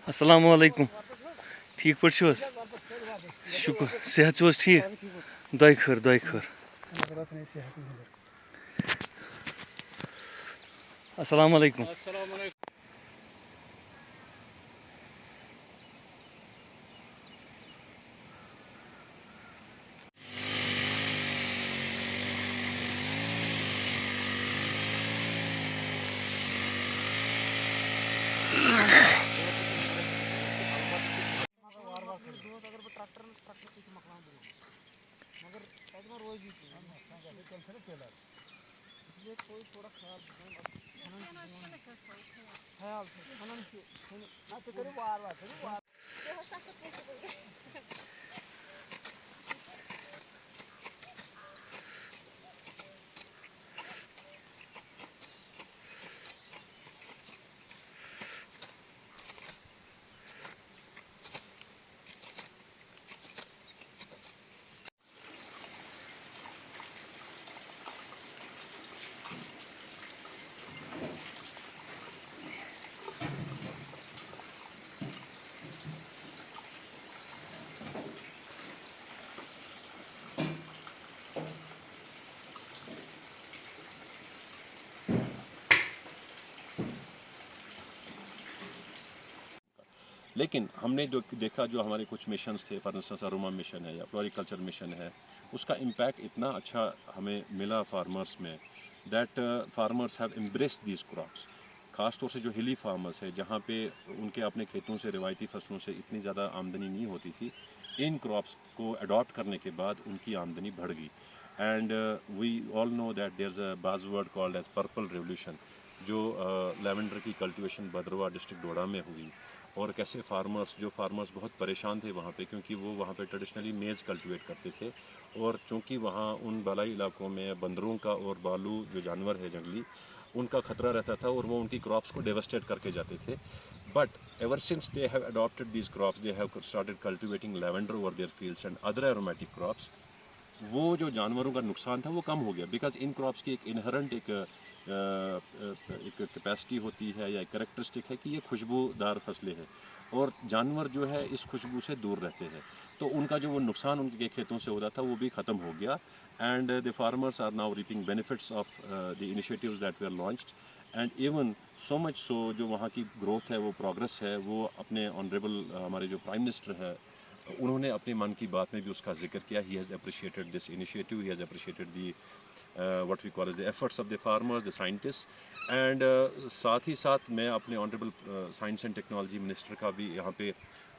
अस्सलामु अलैकुम ठीक पट शुक्र सेहत छो ठीक दो खर अस्सलामु अलैकुम लेकिन हमने जो देखा जो हमारे कुछ मिशंस थे, फॉर इंस्टेंस अरोमा मिशन है या फ्लोरिकल्चर मिशन है, उसका इम्पैक्ट इतना अच्छा हमें मिला फार्मर्स में that farmers have embraced these crops. ख़ास तौर से जो हिली फार्मर्स है जहाँ पे उनके अपने खेतों से रिवायती फसलों से इतनी ज़्यादा आमदनी नहीं होती थी, इन क्रॉप्स को अडॉप्ट करने के बाद उनकी आमदनी बढ़ गई। And we all know that there is a buzzword called as purple revolution, जो लेवेंडर की कल्टीवेशन भद्रवाह डिस्ट्रिक्ट डोडा में हुई, और कैसे फार्मर्स बहुत परेशान थे वहाँ पे, क्योंकि वो वहाँ पे ट्रेडिशनली मेज़ कल्टीवेट करते थे, और चूँकि वहाँ उन बालाई इलाकों में बंदरों का और बालू जो जानवर है जंगली, उनका ख़तरा रहता था और वो उनकी क्रॉप्स को डेवस्टेट करके जाते थे। But ever since they have adopted these crops, they have started cultivating lavender over there fields and other aromatic crops, वो जो जानवरों का नुकसान था वो कम हो गया। बिकॉज इन क्रॉप्स की एक इनहरेंट एक कैपेसिटी होती है या एक करेक्टरिस्टिक है कि ये खुशबूदार फसलें हैं, और जानवर जो है इस खुशबू से दूर रहते हैं, तो उनका जो वो नुकसान उनके खेतों से होता था वो भी ख़त्म हो गया। And the farmers are now reaping benefits of the initiatives that were launched. And even so much so जो वहाँ की ग्रोथ है, वो प्रोग्रेस है, वो अपने ऑनरेबल हमारे जो प्राइम मिनिस्टर है, उन्होंने अपने मन की बात में भी उसका जिक्र किया। He has appreciated this initiative, he has appreciated the what we call as the efforts of the farmers, the scientist. And साथ ही साथ मैं अपने honourable science and technology minister का भी यहाँ पे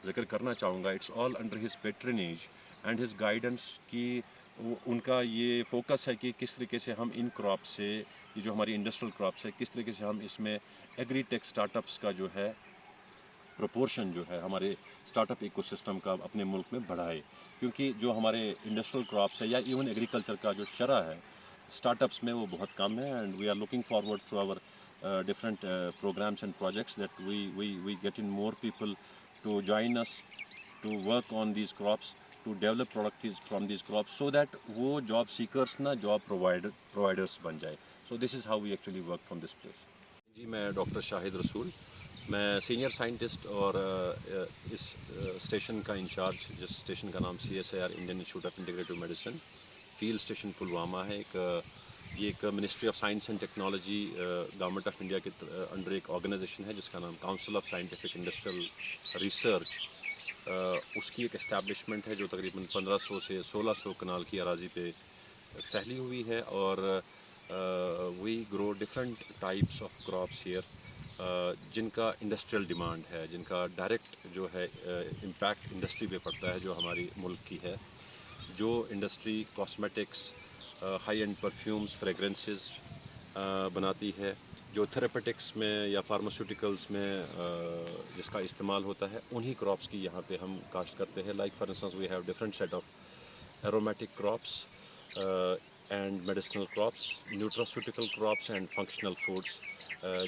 जिक्र करना चाहूँगा। It's all under his patronage and his guidance की उनका ये फोकस है कि किस तरीके से हम इन क्रॉप से, ये जो हमारी इंडस्ट्रियल क्रॉप्स है, किस तरीके से हम इसमें एग्रीटेक स्टार्टअप्स का जो है प्रोपोर्शन जो है हमारे स्टार्टअप इकोसिस्टम का अपने मुल्क में बढ़ाए। क्योंकि जो हमारे इंडस्ट्रियल क्रॉप्स है या इवन एग्रीकल्चर का जो शरह है स्टार्टअप्स में, वो बहुत कम है। And we are looking forward through our different programs and projects that we get in more people to join us to work on these crops, to develop products from these crops, so that वो job seekers ना job providers बन जाए. So this is how we actually work from this place. जी, मैं doctor Shahid रसूल, मैं senior scientist और इस station का इंचार्ज, जिस स्टेशन का नाम CSIR Indian institute of integrative medicine field station Pulwama है। ये एक ministry of science and technology government of India के अंडर एक ऑर्गेनाइजेशन है जिसका नाम council of scientific industrial research. उसकी एक इस्टेब्लिशमेंट है जो तकरीबन 1500 से 1600 कनाल की अराजी पे फैली हुई है। और we grow different types of crops here, जिनका इंडस्ट्रियल डिमांड है, जिनका डायरेक्ट जो है इम्पैक्ट इंडस्ट्री पे पड़ता है जो हमारी मुल्क की है। जो industry cosmetics, high and perfumes, fragrances बनाती है, जो थेरेपेटिक्स में या फार्मास्यूटिकल्स में जिसका इस्तेमाल होता है, उन्हीं क्रॉप्स की यहाँ पे हम काश्त करते हैं। Like for instance we have different set of aromatic crops and medicinal crops, nutraceutical crops and functional foods,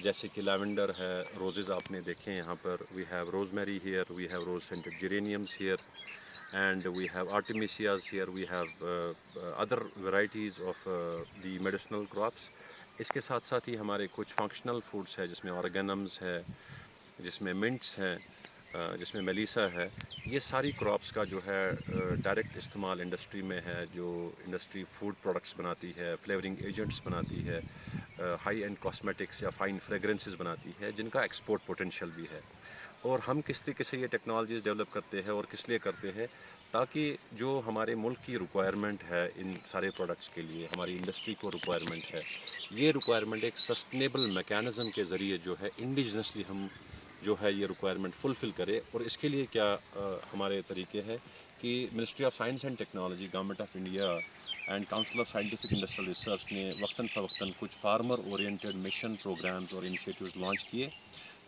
जैसे कि लैवेंडर है, रोजेज़ आपने देखे यहाँ पर, we have rosemary here, we have rose scented geraniums here, and we have artemisias here, we have other varieties of the medicinal crops. इसके साथ साथ ही हमारे कुछ फंक्शनल फूड्स है जिसमें ऑर्गेनम्स है, जिसमें मिंट्स हैं, जिसमें मेलिसा है, ये सारी क्रॉप्स का जो है डायरेक्ट इस्तेमाल इंडस्ट्री में है। जो इंडस्ट्री फूड प्रोडक्ट्स बनाती है, फ्लेवरिंग एजेंट्स बनाती है, हाई एंड कॉस्मेटिक्स या फाइन फ्रेगरेंसेस बनाती है, जिनका एक्सपोर्ट पोटेंशियल भी है। और हम किस तरीके से ये टेक्नोलॉजीज़ डेवलप करते हैं और किस लिए करते हैं, ताकि जो हमारे मुल्क की रिक्वायरमेंट है इन सारे प्रोडक्ट्स के लिए, हमारी इंडस्ट्री को रिक्वायरमेंट है, ये रिक्वायरमेंट एक सस्टेनेबल मैकेनिज़्म के ज़रिए जो है इंडिजिनसली हम जो है ये रिक्वायरमेंट फुलफ़िल करें। और इसके लिए क्या हमारे तरीके हैं कि ministry of science and technology, government of India and council of scientific industrial research ने वक्तन फ़वक्तन कुछ फार्मर ओरिएंटेड मिशन प्रोग्राम्स और इनिशिएटिव्स लॉन्च किए,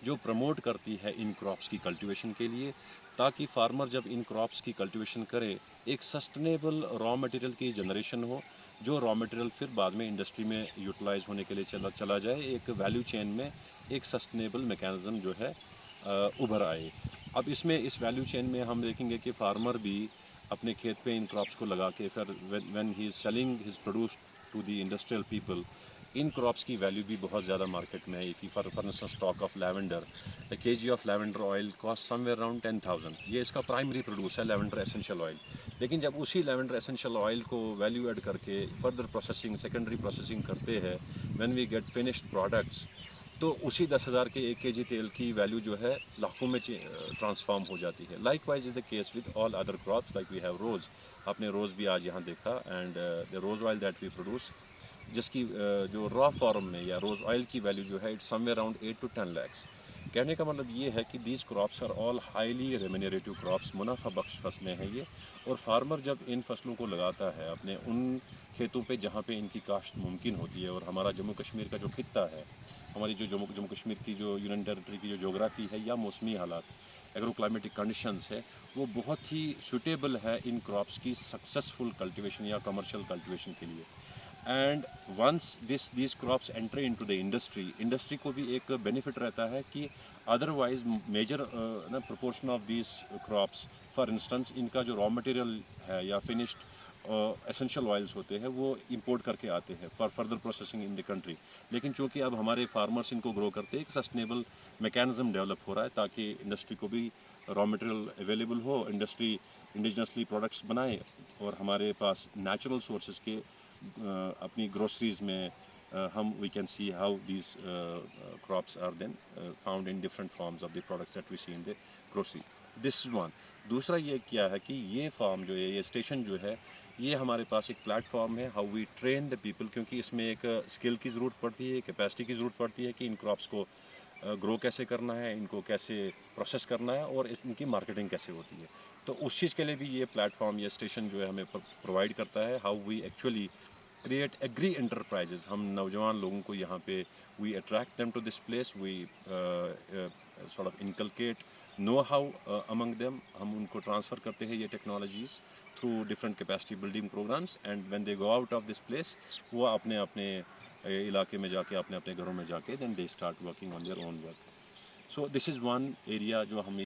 जो प्रमोट करती है इन क्रॉप्स की कल्टीवेशन के लिए, ताकि फार्मर जब इन क्रॉप्स की कल्टीवेशन करे, एक सस्टेनेबल रॉ मटेरियल की जनरेशन हो, जो रॉ मटेरियल फिर बाद में इंडस्ट्री में यूटिलाइज होने के लिए चला जाए, एक वैल्यू चेन में एक सस्टेनेबल मैकेनिज़्म जो है उभर आए। अब इसमें इस वैल्यू चेन में हम देखेंगे कि फार्मर भी अपने खेत पे इन क्रॉप्स को लगा के फिर when he is selling his produce to the industrial people, इन क्रॉप्स की वैल्यू भी बहुत ज़्यादा मार्केट में है। If for instance stock of lavender, the KG of lavender oil cost somewhere around 10,000। ये इसका प्राइमरी प्रोड्यूस है लैवेंडर एसेंशियल ऑयल। लेकिन जब उसी लैवेंडर एसेंशियल ऑयल को वैल्यू ऐड करके फर्दर प्रोसेसिंग, सेकेंडरी प्रोसेसिंग करते हैं, when we get finished products, तो उसी 10,000 के 1 केजी तेल की वैल्यू जो है लाखों में ट्रांसफॉर्म हो जाती है। Likewise is the case with all other crops, like we have rose. आपने रोज़ भी आज यहाँ देखा, and the rose oil that we produce, जिसकी जो रॉ फॉर्म में या रोज़ ऑयल की वैल्यू जो है it's somewhere around 8 to 10 lakhs। कहने का मतलब ये है कि these crops are all highly remunerative crops, मुनाफा बख्श फसलें हैं ये। और फार्मर जब इन फसलों को लगाता है अपने उन खेतों पे जहाँ पे इनकी काश्त मुमकिन होती है, और हमारा जम्मू कश्मीर का जो खित्ता है, हमारी जो जम्मू कश्मीर की जो यूनियन टेरिटरी की जो जोग्राफ़ी है या मौसमी हालात, एग्रो क्लाइमेटिक कंडीशंस है, वो बहुत ही सूटेबल है इन क्रॉप्स की सक्सेसफुल कल्टीवेशन या कमर्शियल कल्टीवेशन के लिए। And once this crops enter into the industry को भी एक बेनिफिट रहता है कि अदरवाइज मेजर ना proportion of this crops, for instance इनका जो रॉ मटेरियल है या फिनिश्ड एसेंशियल ऑयल्स होते हैं, वो इंपोर्ट करके आते हैं for further processing in the country. लेकिन चूँकि अब हमारे फार्मर्स इनको ग्रो करते हैं, एक सस्टेनेबल मैकेनिज्म डेवलप हो रहा है ताकि इंडस्ट्री को भी रॉ मटेरियल अवेलेबल हो, इंडस्ट्री इंडिजिनसली प्रोडक्ट्स बनाए, और हमारे पास नेचुरल सोर्सेज के अपनी ग्रोसरीज में हम we can see how these crops are then found in different forms of the products that we see in the grocery. This is one. दूसरा ये क्या है कि ये फार्म जो है, ये स्टेशन जो है, ये हमारे पास एक प्लेटफॉर्म है how we train the people, क्योंकि इसमें एक स्किल की ज़रूरत पड़ती है, कैपेसिटी की ज़रूरत पड़ती है कि इन क्रॉप्स को ग्रो कैसे करना है, इनको कैसे प्रोसेस करना है, और इनकी मार्केटिंग कैसे होती है। तो उस चीज़ के लिए भी ये प्लेटफॉर्म, ये स्टेशन जो है हमें प्रोवाइड करता है, how we actually create agri enterprises. हम नौजवान लोगों को यहाँ पे we attract them to this place, we sort of inculcate know how among them. हम उनको ट्रांसफ़र करते हैं ये technologies through different capacity building programmes, and when they go out of this place, वो अपने अपने इलाके में जाके, अपने अपने घरों में जाके, then they start working on their own work. So this is one area जो हम